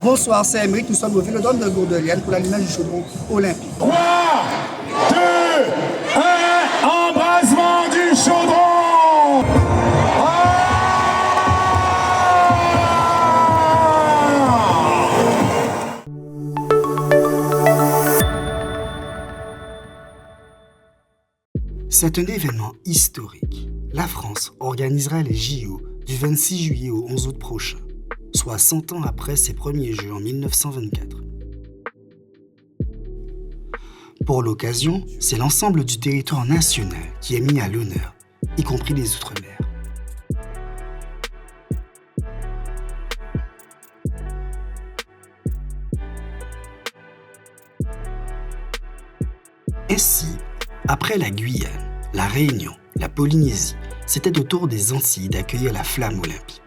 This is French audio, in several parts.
Bonsoir, c'est Émeric. Nous sommes au Vélodrome de Gourdelienne pour l'allumage du chaudron olympique. 3, 2, 1, embrasement du chaudron. C'est un événement historique. La France organisera les JO du 26 juillet au 11 août prochain, soit 100 ans après ses premiers Jeux en 1924. Pour l'occasion, c'est l'ensemble du territoire national qui est mis à l'honneur, y compris les Outre-mer. Ainsi, après la Guyane, la Réunion, la Polynésie, c'était au tour des Antilles d'accueillir la flamme olympique.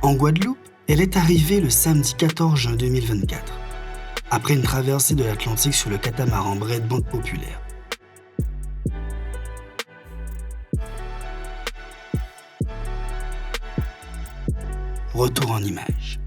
En Guadeloupe, elle est arrivée le samedi 14 juin 2024, après une traversée de l'Atlantique sur le catamaran Bred Banque Populaire. Retour en images.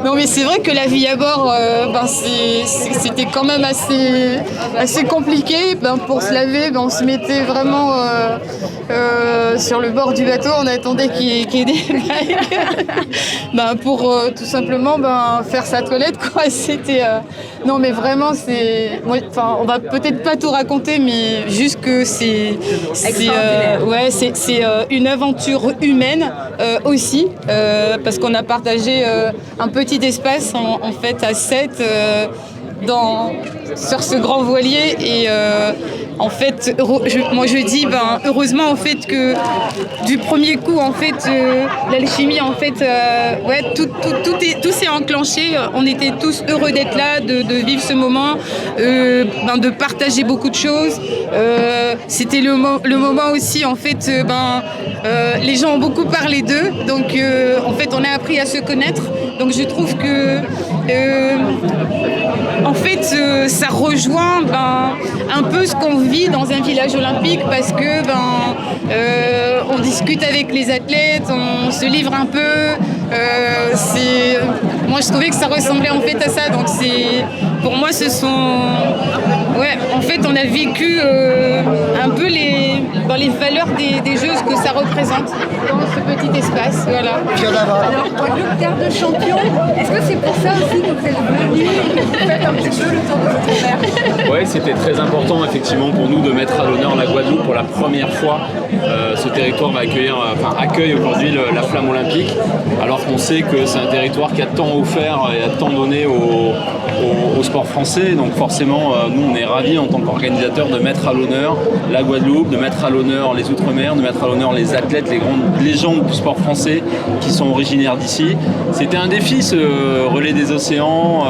Non mais c'est vrai que la vie à bord, c'était quand même assez compliqué. Pour se laver, on se mettait vraiment sur le bord du bateau, on attendait qu'il y ait des vagues pour tout simplement faire sa toilette, quoi. C'était non mais vraiment on va peut-être pas tout raconter, mais juste que c'est une aventure humaine aussi, parce qu'on a partagé un petit espace en fait à 7 sur ce grand voilier et en fait je dis heureusement en fait que du premier coup en fait l'alchimie en fait tout s'est enclenché. On était tous heureux d'être là, de vivre ce moment, de partager beaucoup de choses. C'était le moment aussi en fait les gens ont beaucoup parlé d'eux, donc en fait on a appris à se connaître. Donc je trouve que en fait ça rejoint un peu ce qu'on vit dans un village olympique, parce que on discute avec les athlètes, on se livre un peu. Moi je trouvais que ça ressemblait en fait à ça. Donc pour moi en fait on a vécu un peu les valeurs des jeux, ce que ça représente dans ce petit espace. Voilà. Alors Guadeloupe, terre de champion, est-ce que c'est pour ça aussi que vous êtes venus et que vous faites un petit peu le tour de votre mer? Oui, c'était très important effectivement pour nous de mettre à l'honneur la Guadeloupe pour la première fois. Ce territoire accueille aujourd'hui la flamme olympique, alors qu'on sait que c'est un territoire qui a tant offert et a tant donné au sport français. Donc forcément, nous on est ravis en tant qu'organisateurs de mettre à l'honneur la Guadeloupe, de mettre à l'honneur les Outre-mer, de mettre à l'honneur les athlètes, les grandes légendes du sport français qui sont originaires d'ici. C'était un défi, ce relais des océans.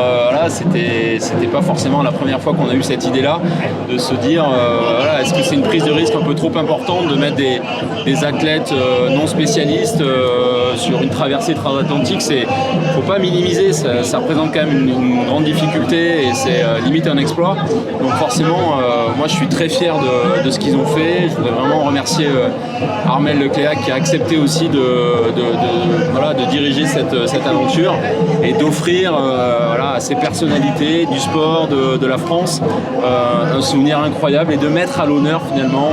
C'était pas forcément la première fois qu'on a eu cette idée-là, de se dire est-ce que c'est une prise de risque un peu trop importante de mettre des athlètes non spécialistes sur une traversée transatlantique, faut pas minimiser, ça représente quand même une grande difficulté et c'est limite un exploit. Donc forcément, moi je suis très fier de ce qu'ils ont fait. Je voudrais vraiment remercier Armel Lecléac qui a accepté aussi de diriger cette aventure et d'offrir à ces personnalités du sport, de la France, un souvenir incroyable et de mettre à l'honneur finalement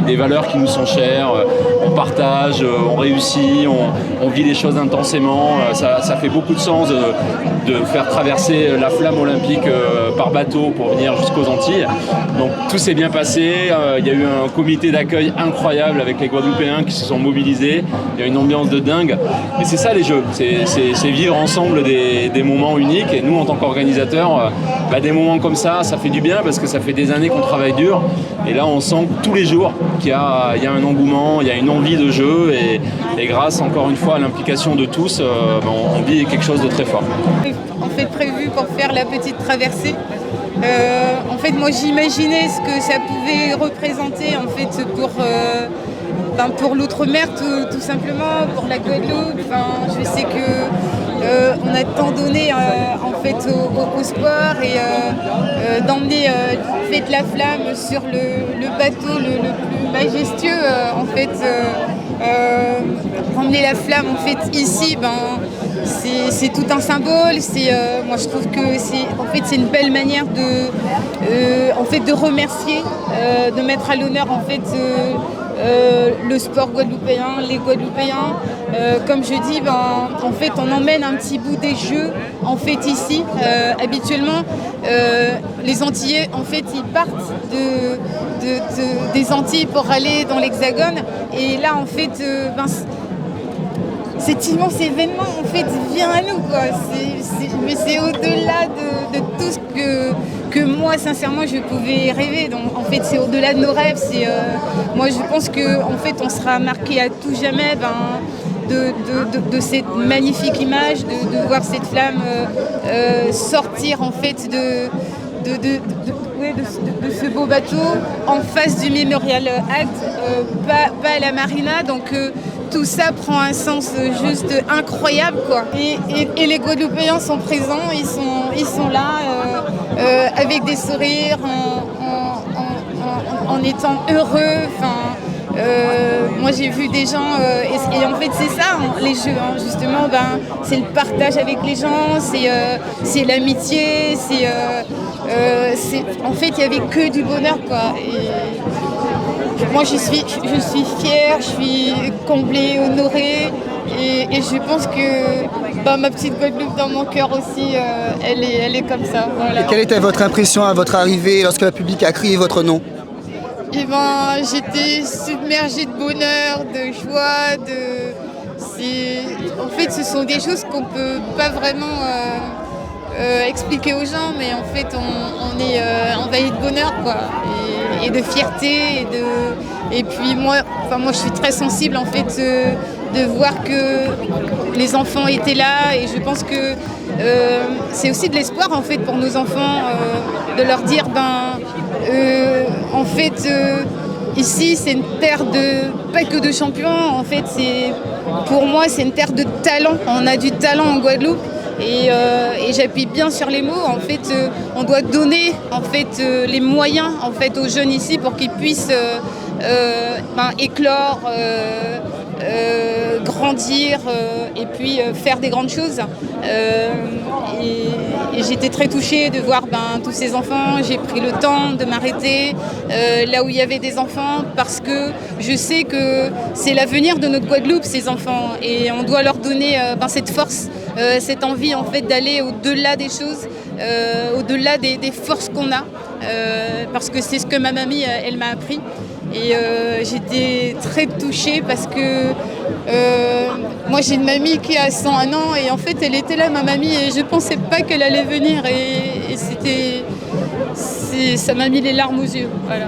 des valeurs qui nous sont chères. On partage, on réussit, on vit les choses intensément. Ça fait beaucoup de sens de faire traverser la flamme olympique par bateau pour venir jusqu'aux Antilles. Donc tout s'est bien passé. Il y a eu un comité d'accueil incroyable avec les Guadeloupéens qui se sont mobilisés. Il y a une ambiance de dingue. Et c'est ça les Jeux, c'est vivre ensemble des moments uniques. Et nous en tant qu'organisateurs, des moments comme ça fait du bien parce que ça fait des années qu'on travaille dur. Et là on sent tous les jours qu'il y a un engouement, il y a une envie de jeu et grâce encore une fois à l'implication de tous, on vit quelque chose de très fort. En fait prévu pour faire la petite traversée. En fait moi j'imaginais ce que ça pouvait représenter en fait pour l'outre-mer tout simplement, pour la Guadeloupe. Je sais que on a tant donné en fait au sport et d'emmener de la flamme sur le bateau le plus majestueux en fait. Emmener la flamme en fait ici, c'est tout un symbole. Moi je trouve que c'est une belle manière de remercier, de mettre à l'honneur en fait le sport guadeloupéen, les Guadeloupéens. Comme je dis, en fait on emmène un petit bout des Jeux en fait ici. Habituellement les Antillais en fait ils partent des Antilles pour aller dans l'Hexagone et là en fait cet immense événement en fait vient à nous quoi. Mais c'est au-delà de tout ce que moi sincèrement je pouvais rêver. Donc en fait c'est au-delà de nos rêves. Moi je pense que en fait on sera marqué à tout jamais de cette magnifique image, de voir cette flamme sortir en fait de ce beau bateau en face du Memorial Act, pas à la marina. Donc tout ça prend un sens juste incroyable quoi. Et les Guadeloupéens sont présents, ils sont là avec des sourires, en étant heureux. Moi j'ai vu des gens et en fait c'est ça les Jeux justement, c'est le partage avec les gens, c'est l'amitié, en fait il n'y avait que du bonheur quoi. Et moi je suis fière, je suis comblée, honorée et je pense que ma petite Guadeloupe dans mon cœur aussi, elle est comme ça. Voilà. Et quelle était votre impression à votre arrivée lorsque le public a crié votre nom? J'étais submergée de bonheur, de joie, en fait ce sont des choses qu'on peut pas vraiment expliquer aux gens, mais en fait on est envahi de bonheur quoi, et de fierté et puis moi je suis très sensible en fait de voir que les enfants étaient là et je pense que c'est aussi de l'espoir en fait pour nos enfants, de leur dire en fait ici c'est une terre pas que de champions, en fait pour moi c'est une terre de talent. On a du talent en Guadeloupe et j'appuie bien sur les mots. En fait on doit donner en fait les moyens en fait aux jeunes ici pour qu'ils puissent éclore, grandir et puis faire des grandes choses. Et j'étais très touchée de voir tous ces enfants. J'ai pris le temps de m'arrêter là où il y avait des enfants parce que je sais que c'est l'avenir de notre Guadeloupe, ces enfants, et on doit leur donner cette force, cette envie en fait d'aller au-delà des choses, au-delà des forces qu'on a, parce que c'est ce que ma mamie elle m'a appris. Et j'étais très touchée parce que moi j'ai une mamie qui a 101 ans et en fait elle était là, ma mamie, et je pensais pas qu'elle allait venir et ça m'a mis les larmes aux yeux. Voilà.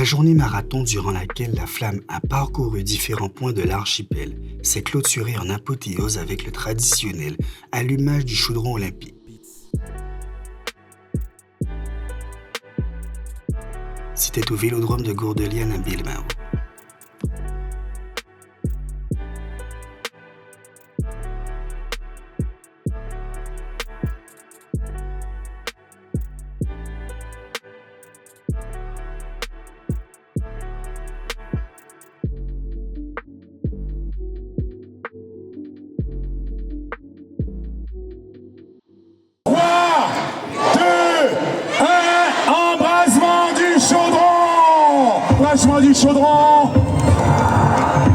La journée marathon durant laquelle la flamme a parcouru différents points de l'archipel s'est clôturée en apothéose avec le traditionnel allumage du chaudron olympique. C'était au vélodrome de Gourdeliane à Bilbao. Lâchement du chaudron.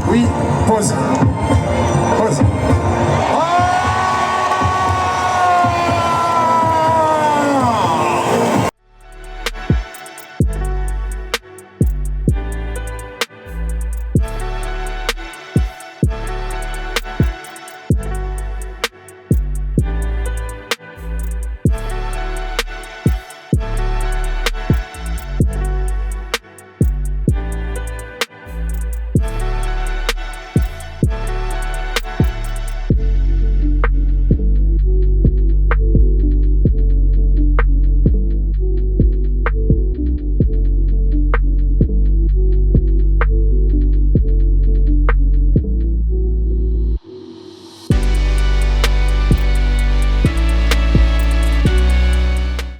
Oui, pause.